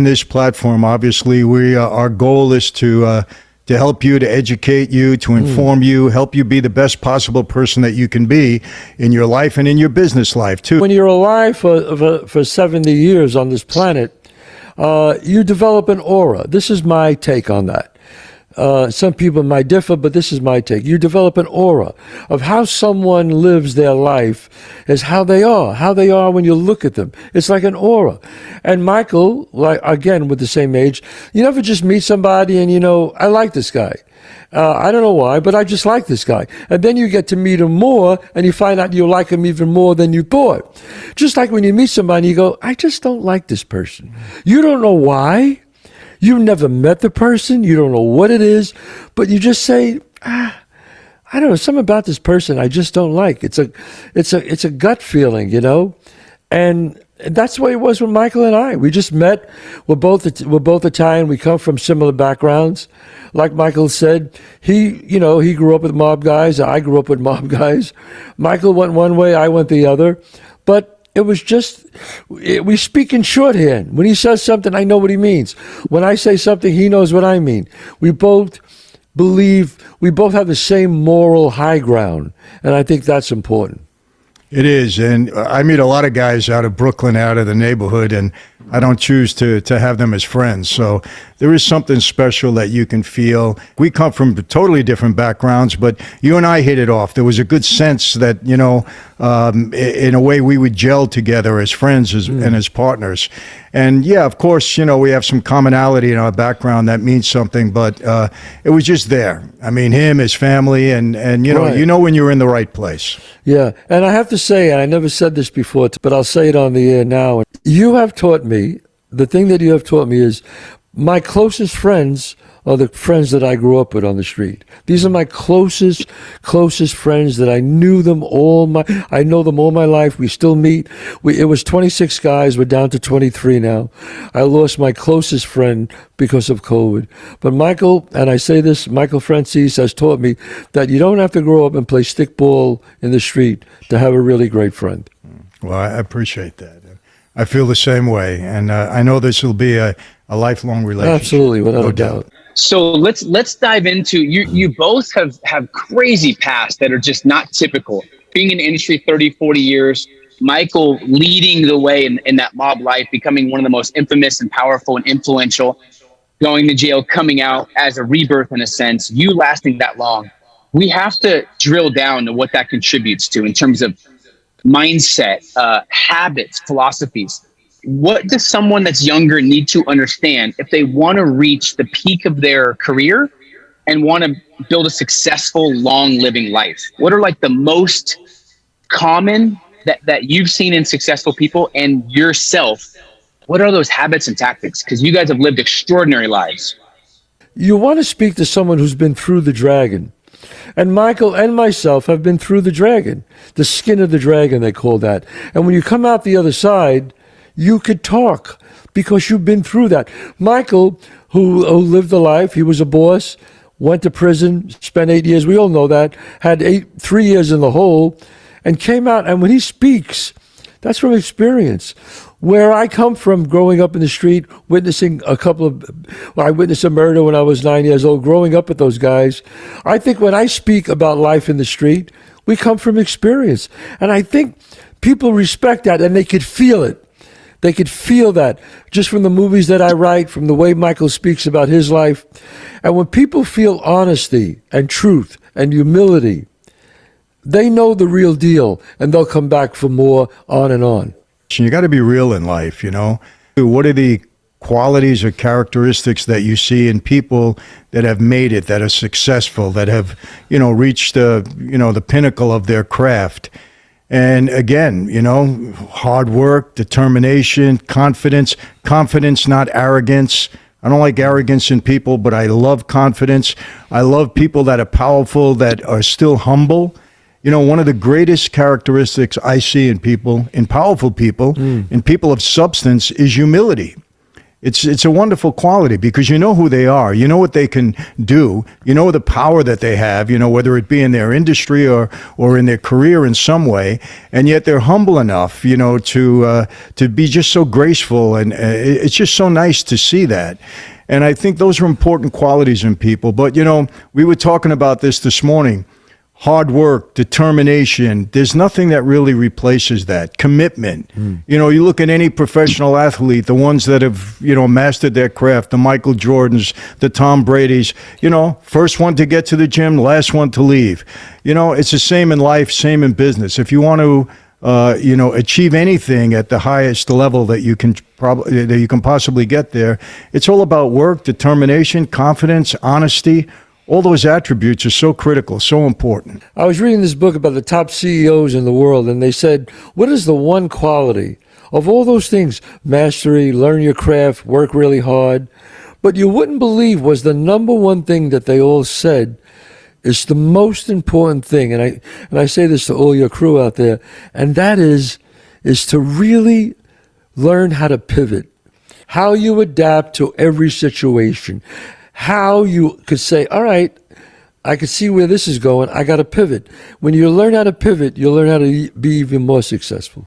this platform, obviously, our goal is to help you, to educate you, to inform you, help you be the best possible person that you can be in your life and in your business life too. When you're alive for 70 years on this planet, you develop an aura. This is my take on that. Some people might differ, but this is my take. You develop an aura of how someone lives their life is how they are when you look at them. It's like an aura. And Michael, like again, with the same age, you never just meet somebody and, I like this guy. I don't know why, but I just like this guy. And then you get to meet him more and you find out you like him even more than you thought. Just like when you meet somebody, you go, I just don't like this person. You don't know why. You've never met the person. You don't know what it is, but you just say, I don't know, something about this person I just don't like. It's a gut feeling, and that's the way it was with Michael and I. We just met. We're both Italian. We come from similar backgrounds. Like Michael said, he grew up with mob guys. I grew up with mob guys. Michael went one way. I went the other, but it was just, we speak in shorthand. When he says something, I know what he means. When I say something, he knows what I mean. We both have the same moral high ground, and I think that's important. It is, and I meet a lot of guys out of Brooklyn, out of the neighborhood, and I don't choose to have them as friends. So there is something special that you can feel. We come from totally different backgrounds, but you and I hit it off. There was a good sense that, in a way we would gel together as friends and as partners. And yeah, of course, we have some commonality in our background that means something, but it was just there. I mean, him, his family, and Right. when you're in the right place. Yeah, and I have to say, and I never said this before, but I'll say it on the air now. You have taught me, the thing that you have taught me is my closest friends are the friends that I grew up with on the street. These are my closest friends that I know them all my life. We still meet. It was 26 guys. We're down to 23 now. I lost my closest friend because of COVID. But Michael, and I say this, Michael Francis has taught me that you don't have to grow up and play stickball in the street to have a really great friend. Well, I appreciate that. I feel the same way, and I know this will be a lifelong relationship. Absolutely, without a doubt. So let's dive into you both have crazy pasts that are just not typical. Being in the industry 30, 40 years, Michael leading the way in that mob life, becoming one of the most infamous and powerful and influential, going to jail, coming out as a rebirth in a sense, you lasting that long. We have to drill down to what that contributes to in terms of mindset, habits, philosophies. What does someone that's younger need to understand if they want to reach the peak of their career and want to build a successful, long living life? What are like the most common that you've seen in successful people and yourself? What are those habits and tactics? Because you guys have lived extraordinary lives. You want to speak to someone who's been through the dragon. And Michael and myself have been through the dragon, the skin of the dragon, they call that. And when you come out the other side, you could talk because you've been through that. Michael, who lived the life, he was a boss, went to prison, spent 8 years, we all know that, had 3 years in the hole, and came out. And when he speaks, that's from experience. Where I come from, growing up in the street, witnessing I witnessed a murder when I was 9 years old, growing up with those guys. I think when I speak about life in the street, we come from experience. And I think people respect that, and they could feel it. They could feel that just from the movies that I write, from the way Michael speaks about his life. And when people feel honesty and truth and humility, they know the real deal, and they'll come back for more, on and on. You got to be real in life, What are the qualities or characteristics that you see in people that have made it, that are successful, that have, reached the pinnacle of their craft? And again, hard work, determination, confidence, not arrogance. I don't like arrogance in people, but I love confidence. I love people that are powerful, that are still humble. One of the greatest characteristics I see in people, in powerful people, in people of substance, is humility. It's a wonderful quality because you know who they are, you know what they can do, you know the power that they have, whether it be in their industry or in their career in some way, and yet they're humble enough, to be just so graceful, and it's just so nice to see that. And I think those are important qualities in people. But we were talking about this morning. Hard work, determination, there's nothing that really replaces that. Commitment. You look at any professional athlete, the ones that have, mastered their craft, the Michael Jordans, the Tom Bradys, first one to get to the gym, last one to leave. It's the same in life, same in business. If you want to, achieve anything at the highest level that you can possibly get there, it's all about work, determination, confidence, honesty. All those attributes are so critical, so important. I was reading this book about the top CEOs in the world, and they said, what is the one quality of all those things? Mastery, learn your craft, work really hard. But you wouldn't believe was the number one thing that they all said is the most important thing. And I say this to all your crew out there, and that is to really learn how to pivot, how you adapt to every situation. How you could say, all right, I could see where this is going. I got to pivot. When you learn how to pivot, you'll learn how to be even more successful.